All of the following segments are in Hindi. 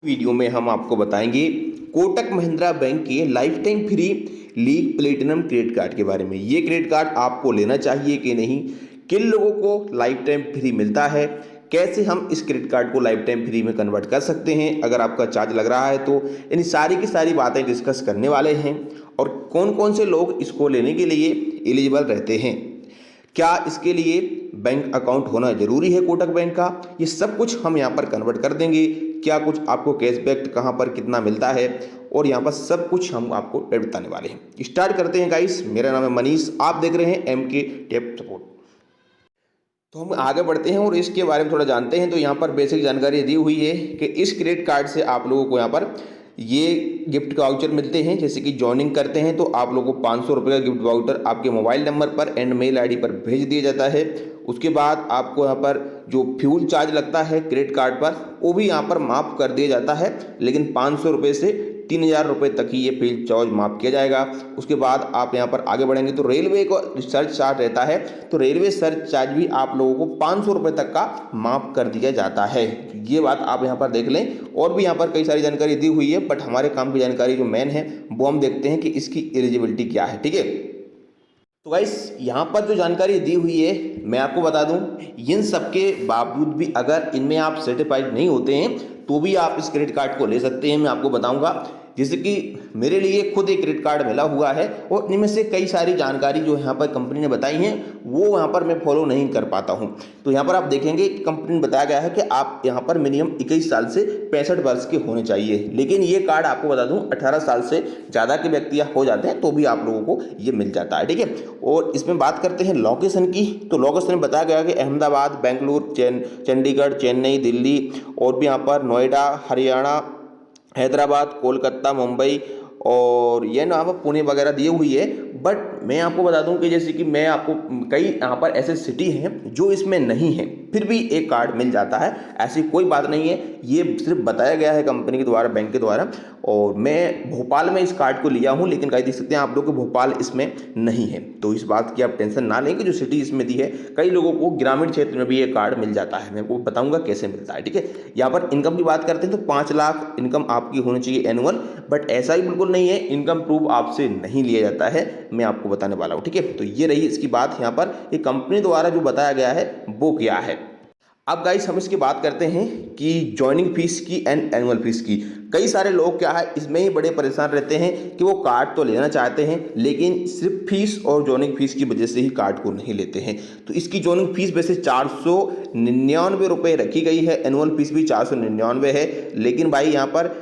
वीडियो में हम आपको बताएंगे कोटक महिंद्रा बैंक के life time free league platinum credit card के बारे में। ये क्रेडिट कार्ड आपको लेना चाहिए कि नहीं, किन लोगों को लाइफ टाइम फ्री मिलता है, कैसे हम इस क्रेडिट कार्ड को लाइफ टाइम फ्री में कन्वर्ट कर सकते हैं अगर आपका चार्ज लग रहा है तो। इन सारी की सारी बातें डिस्कस करने वाले हैं और कौन कौन से लोग इसको लेने के लिए एलिजिबल रहते हैं, क्या इसके लिए बैंक अकाउंट होना जरूरी है कोटक बैंक का, ये सब कुछ हम यहाँ पर कन्वर्ट कर देंगे। क्या कुछ आपको कैशबैक कहाँ पर कितना मिलता है और यहाँ पर सब कुछ हम आपको बताने वाले हैं। स्टार्ट करते हैं गाइस। मेरा नाम है मनीष, आप देख रहे हैं MK टेक सपोर्ट। तो हम आगे बढ़ते हैं और इसके बारे में थोड़ा जानते हैं। तो यहाँ पर बेसिक जानकारी दी हुई है कि इस क्रेडिट कार्ड से आप लोगों को यहाँ पर ये गिफ्ट का वाउचर मिलते हैं। जैसे कि जॉइनिंग करते हैं तो आप लोगों को 500 रुपये का गिफ्ट वाउचर आपके मोबाइल नंबर पर एंड मेल ID पर भेज दिया जाता है। उसके बाद आपको यहाँ पर जो फ्यूल चार्ज लगता है क्रेडिट कार्ड पर वो भी यहाँ पर माफ़ कर दिया जाता है, लेकिन 500 रुपये से 3000 रुपये तक ही ये फ्यूल चार्ज माफ़ किया जाएगा। उसके बाद आप यहाँ पर आगे बढ़ेंगे तो रेलवे को सर्च चार्ज रहता है, तो रेलवे सर्च चार्ज भी आप लोगों को 500 रुपये तक का माफ़ कर दिया जाता है। ये बात आप यहाँ पर देख लें। और भी यहाँ पर कई सारी जानकारी दी हुई है, बट हमारे काम की जानकारी जो मेन है वो हम देखते हैं कि इसकी एलिजिबिलिटी क्या है। ठीक है, तो गाइस यहाँ पर जो जानकारी दी हुई है मैं आपको बता दूं, इन सब के बावजूद भी अगर इनमें आप सर्टिफाइड नहीं होते हैं तो भी आप इस क्रेडिट कार्ड को ले सकते हैं। मैं आपको बताऊंगा, जैसे कि मेरे लिए खुद एक क्रेडिट कार्ड मिला हुआ है और इनमें से कई सारी जानकारी जो यहाँ पर कंपनी ने बताई हैं वो यहाँ पर मैं फॉलो नहीं कर पाता हूँ। तो यहाँ पर आप देखेंगे कि कंपनी ने बताया गया है कि आप यहाँ पर मिनिमम 21 साल से 65 वर्ष के होने चाहिए, लेकिन ये कार्ड आपको बता दूँ 18 साल से ज़्यादा के व्यक्ति हो जाते हैं तो भी आप लोगों को ये मिल जाता है। ठीक है, और इसमें बात करते हैं लोकेशन की। तो लोकेशन में बताया गया कि अहमदाबाद, बेंगलुरु, चंडीगढ़, चेन्नई, दिल्ली और भी यहाँ पर नोएडा, हरियाणा, हैदराबाद, कोलकाता, मुंबई और ये ना पुणे वगैरह दी हुई है। बट मैं आपको बता दूं कि जैसे कि मैं आपको कई यहाँ पर ऐसे सिटी हैं जो इसमें नहीं है, फिर भी एक कार्ड मिल जाता है। ऐसी कोई बात नहीं है, ये सिर्फ बताया गया है कंपनी के द्वारा, बैंक के द्वारा। और मैं भोपाल में इस कार्ड को लिया हूँ, लेकिन कहीं देख सकते हैं आप लोग को भोपाल इसमें नहीं है, तो इस बात की आप टेंशन ना लें कि जो सिटी इसमें दी है, कई लोगों को ग्रामीण क्षेत्र में भी ये कार्ड मिल जाता है। मैं आपको बताऊंगा कैसे मिलता है। ठीक है, यहाँ पर इनकम की बात करते हैं तो 5 लाख इनकम आपकी होनी चाहिए एनुअल, बट ऐसा ही बिल्कुल नहीं है, इनकम प्रूफ आपसे नहीं लिया जाता है, मैं आपको बताने वाला हूँ। ठीक है, तो ये रही इसकी बात। यहाँ पर ये कंपनी द्वारा जो बताया गया है वो क्या है। अब गाइस हम इसकी बात करते हैं कि जॉइनिंग फीस की एंड एनुअल फीस की। कई सारे लोग क्या है इसमें ही बड़े परेशान रहते हैं कि वो कार्ड तो लेना चाहते हैं लेकिन सिर्फ फीस और जॉइनिंग फीस की वजह से ही कार्ड को नहीं लेते हैं। तो इसकी जॉइनिंग फीस वैसे 499 रुपये रखी गई है, एनुअल फीस भी 499 है। लेकिन भाई यहाँ पर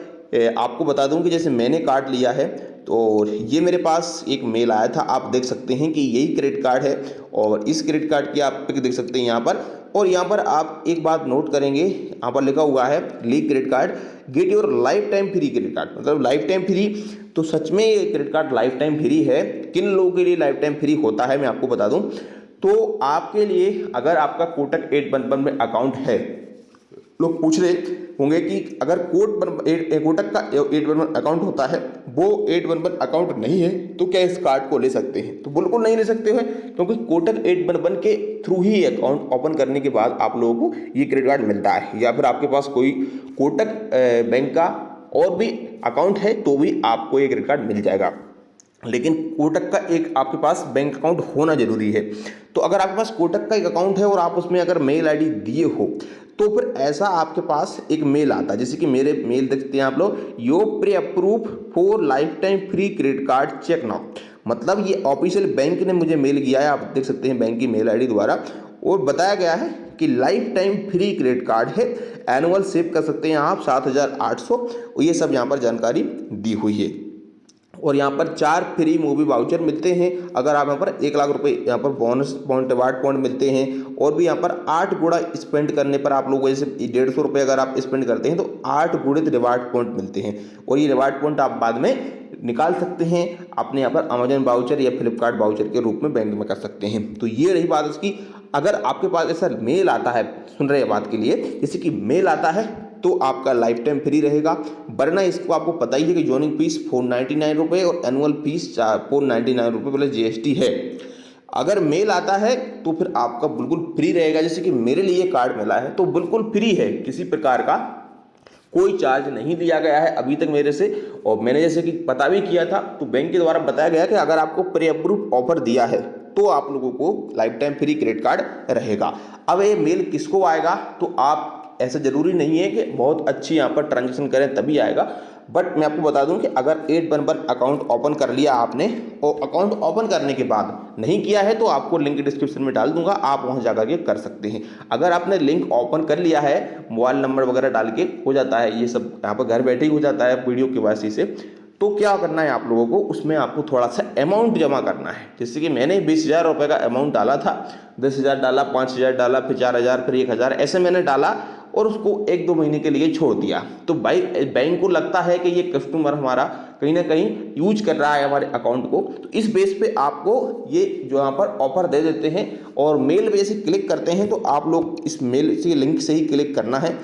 आपको बता दूं कि जैसे मैंने कार्ड लिया है तो ये मेरे पास एक मेल आया था, आप देख सकते हैं कि यही क्रेडिट कार्ड है और इस क्रेडिट कार्ड की आप पिक देख सकते हैं यहाँ पर। और यहाँ पर आप एक बात नोट करेंगे, यहाँ पर लिखा हुआ है league credit card get your life time free credit card, मतलब लाइफ टाइम फ्री। तो सच में ये credit card life time free है। किन लोगों के लिए लाइफ टाइम फ्री होता है मैं आपको बता दूं, तो आपके लिए अगर आपका कोटक 811 में अकाउंट है, लोग पूछ रहे होंगे कि अगर कोटक का 811 अकाउंट होता है, वो 811 अकाउंट नहीं है तो क्या इस कार्ड को ले सकते हैं? तो बिल्कुल नहीं ले सकते हैं, क्योंकि कोटक 811 के थ्रू ही अकाउंट ओपन करने के बाद आप लोगों को ये क्रेडिट कार्ड मिलता है। या फिर आपके पास कोई कोटक बैंक का और भी अकाउंट है तो भी आपको ये क्रेडिट कार्ड मिल जाएगा, लेकिन कोटक का एक आपके पास बैंक अकाउंट होना जरूरी है। तो अगर आपके पास कोटक का एक अकाउंट है और आप उसमें अगर मेल ID दिए हो तो फिर ऐसा आपके पास एक मेल आता है, जैसे कि मेरे मेल देखते हैं आप लोग, yo pre approve for lifetime free credit card check now. मतलब ये ऑफिशियल बैंक ने मुझे मेल किया है, आप देख सकते हैं बैंक की मेल ID द्वारा, और बताया गया है कि life time free credit card है, एनुअल सेव कर सकते हैं आप 7800, और ये सब यहाँ पर जानकारी दी हुई है। और यहाँ पर 4 फ्री मूवी वाउचर मिलते हैं अगर आप यहाँ पर 1 लाख रुपए यहाँ पर बोनस पॉइंट रिवार्ड पॉइंट मिलते हैं। और भी यहाँ पर 8 गुणा स्पेंड करने पर आप लोगों को, जैसे 150 रुपये अगर आप स्पेंड करते हैं तो 8 गुणित रिवार्ड पॉइंट मिलते हैं, और ये रिवार्ड पॉइंट आप बाद में निकाल सकते हैं अपने यहाँ पर अमेजन वाउचर या फ्लिपकार्ट वाउचर के रूप में बैंक में कर सकते हैं। तो ये रही बात इसकी। अगर आपके पास ऐसा मेल आता है, सुन रहे बात के लिए, जैसे कि मेल आता है तो आपका लाइफ टाइम फ्री रहेगा, वरना इसको आपको पता ही है कि जॉइनिंग फीस 499 रुपये और एनुअल फीस 499 रुपये प्लस GST है। अगर मेल आता है तो फिर आपका बिल्कुल फ्री रहेगा। जैसे कि मेरे लिए कार्ड मिला है तो बिल्कुल फ्री है, किसी प्रकार का कोई चार्ज नहीं लिया गया है अभी तक मेरे से। और मैंने जैसे कि पता भी किया था तो बैंक के द्वारा बताया गया कि अगर आपको प्री अप्रूव ऑफर दिया है तो आप लोगों को life time free credit card रहेगा। अब ये मेल किसको आएगा, तो आप ऐसा ज़रूरी नहीं है कि बहुत अच्छी यहाँ पर ट्रांजेक्शन करें तभी आएगा, बट मैं आपको बता दूं कि अगर 811 अकाउंट ओपन कर लिया आपने और अकाउंट ओपन करने के बाद नहीं किया है तो आपको लिंक डिस्क्रिप्शन में डाल दूंगा, आप वहां जाकर के कर सकते हैं। अगर आपने लिंक ओपन कर लिया है, मोबाइल नंबर वगैरह डाल के हो जाता है ये सब, यहाँ पर घर बैठे ही हो जाता है वीडियो के वासी से। तो क्या करना है आप लोगों को, उसमें आपको थोड़ा सा अमाउंट जमा करना है। जैसे कि मैंने 20,000 रुपये का अमाउंट डाला था, 10,000 डाला, 5,000 डाला, फिर 4,000, फिर 1,000, ऐसे मैंने डाला और उसको 1-2 महीने के लिए छोड़ दिया। तो भाई बैंक को लगता है कि ये कस्टमर हमारा कहीं ना कहीं यूज कर रहा है हमारे अकाउंट को, तो इस बेस पे आपको ये जो यहाँ पर ऑफर दे देते हैं। और मेल पे जैसे क्लिक करते हैं तो आप लोग इस मेल से लिंक से ही क्लिक करना है।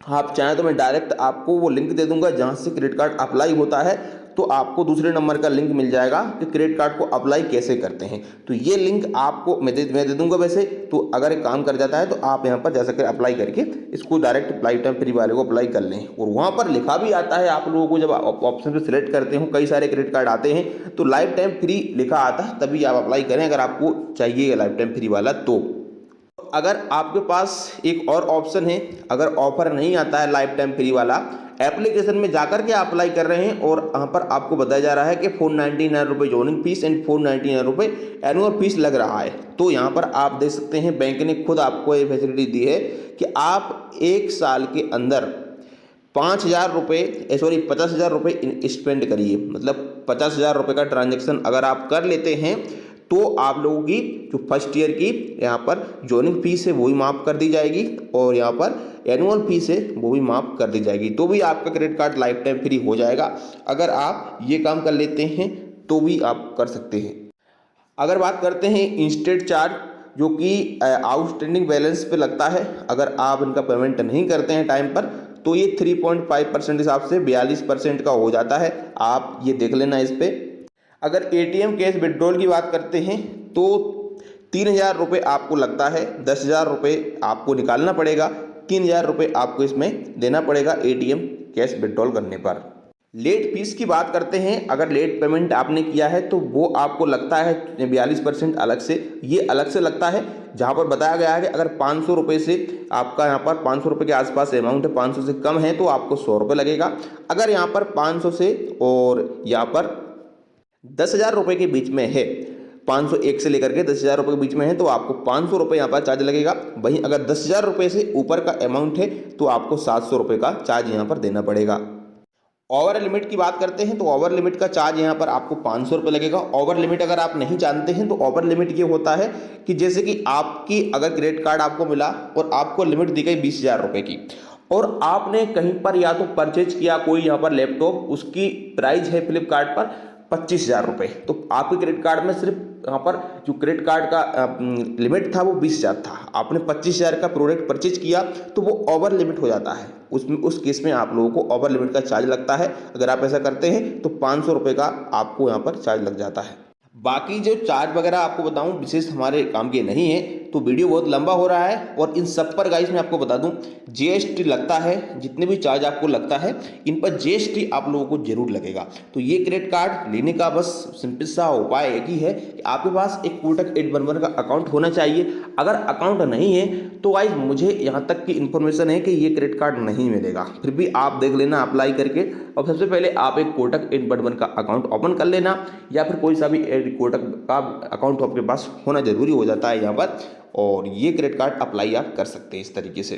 आप चाहें तो मैं डायरेक्ट आपको वो लिंक दे दूंगा जहाँ से क्रेडिट कार्ड अप्लाई होता है, तो आपको दूसरे नंबर का लिंक मिल जाएगा कि क्रेडिट कार्ड को अप्लाई कैसे करते हैं। तो ये लिंक आपको मैं दे दूंगा वैसे तो, अगर एक काम कर जाता है तो आप यहाँ पर जा सकते अप्लाई करके इसको डायरेक्ट लाइफ टाइम फ्री वाले को अप्लाई कर लें। और वहाँ पर लिखा भी आता है आप लोगों को, जब आप ऑप्शन पर सिलेक्ट करते हो, कई सारे क्रेडिट कार्ड आते हैं तो लाइफ टाइम फ्री लिखा आता है, तभी आप अप्लाई करें अगर आपको चाहिए लाइफ टाइम फ्री वाला। तो अगर आपके पास एक और ऑप्शन है, अगर ऑफर नहीं आता है लाइफ टाइम फ्री वाला, एप्लीकेशन में जाकर के अप्लाई कर रहे हैं और यहाँ पर आपको बताया जा रहा है कि 499 रुपये जॉइनिंग फीस एंड 499 रुपये एनुअल फीस लग रहा है, तो यहाँ पर आप देख सकते हैं बैंक ने खुद आपको ये फैसिलिटी दी है कि आप 1 साल के अंदर 50,000 रुपये स्पेंड करिए। मतलब 50,000 रुपये का ट्रांजेक्शन अगर आप कर लेते हैं तो आप लोगों की जो फर्स्ट ईयर की यहाँ पर जॉइनिंग फीस है वो भी माफ़ कर दी जाएगी और यहाँ पर एनुअल फीस है वो भी माफ़ कर दी जाएगी, तो भी आपका credit card life time free हो जाएगा। अगर आप ये काम कर लेते हैं तो भी आप कर सकते हैं। अगर बात करते हैं इंस्टेंट चार्ज, जो कि आउटस्टैंडिंग बैलेंस पे लगता है, अगर आप इनका पेमेंट नहीं करते हैं टाइम पर तो ये 3.5% हिसाब से 42% का हो जाता है, आप ये देख लेना इस पर। अगर एटीएम कैश विड्रॉल की बात करते हैं तो 3,000 रुपये आपको लगता है, 10,000 रुपये आपको निकालना पड़ेगा, 3,000 रुपये आपको इसमें देना पड़ेगा एटीएम कैश विड्रॉल करने पर। लेट फीस की बात करते हैं, अगर लेट पेमेंट आपने किया है तो वो आपको लगता है 42% अलग से, ये अलग से लगता है। जहाँ पर बताया गया है कि अगर 500 रुपये से आपका यहाँ पर 500 रुपये के आसपास अमाउंट है, 500 से कम है तो आपको 100 रुपये लगेगा। अगर यहाँ पर 500 से और यहाँ पर 10,000 रुपये के बीच में है, 501 से लेकर के 10,000 रुपये के बीच में है तो आपको 500 रुपये यहाँ पर चार्ज लगेगा। वहीं अगर 10,000 रुपये से ऊपर का अमाउंट है तो आपको 700 रुपये का चार्ज यहाँ पर देना पड़ेगा। ओवर लिमिट की बात करते हैं तो ओवर लिमिट का चार्ज यहाँ पर आपको 500 रुपये लगेगा। ओवर लिमिट अगर आप नहीं जानते हैं तो ओवर लिमिट ये होता है कि जैसे कि आपकी अगर क्रेडिट कार्ड आपको मिला और आपको लिमिट दी गई 20,000 रुपये की और आपने कहीं पर या तो परचेज किया कोई यहाँ पर लैपटॉप, उसकी प्राइस है फ्लिपकार्ट पर 25,000 रुपये, तो आपके क्रेडिट कार्ड में सिर्फ यहाँ पर जो क्रेडिट कार्ड का लिमिट था वो 20,000 था, आपने 25,000 का प्रोडक्ट परचेज किया तो वो ओवर लिमिट हो जाता है। उसमें उस केस में आप लोगों को ओवर लिमिट का चार्ज लगता है। अगर आप ऐसा करते हैं तो 500 रुपये का आपको यहाँ पर चार्ज लग जाता है। बाकी जो चार्ज वगैरह आपको बताऊं विशेष हमारे काम के नहीं है, तो वीडियो बहुत लंबा हो रहा है। और इन सब पर गाइस मैं आपको बता दूं जीएसटी लगता है, जितने भी चार्ज आपको लगता है इन पर जीएसटी आप लोगों को जरूर लगेगा। तो ये क्रेडिट कार्ड लेने का बस सिंपल सा उपाय एक ही है कि आपके पास एक कोटक 811 का अकाउंट होना चाहिए। अगर अकाउंट नहीं है तो गाइस मुझे यहाँ तक की इन्फॉर्मेशन है कि ये क्रेडिट कार्ड नहीं मिलेगा, फिर भी आप देख लेना अप्लाई करके। और सबसे पहले आप एक कोटक 811 का अकाउंट ओपन कर लेना, या फिर कोई सा भी कोटक का अकाउंट आपके पास होना जरूरी हो जाता है यहाँ पर, और ये क्रेडिट कार्ड अप्लाई आप कर सकते हैं इस तरीके से।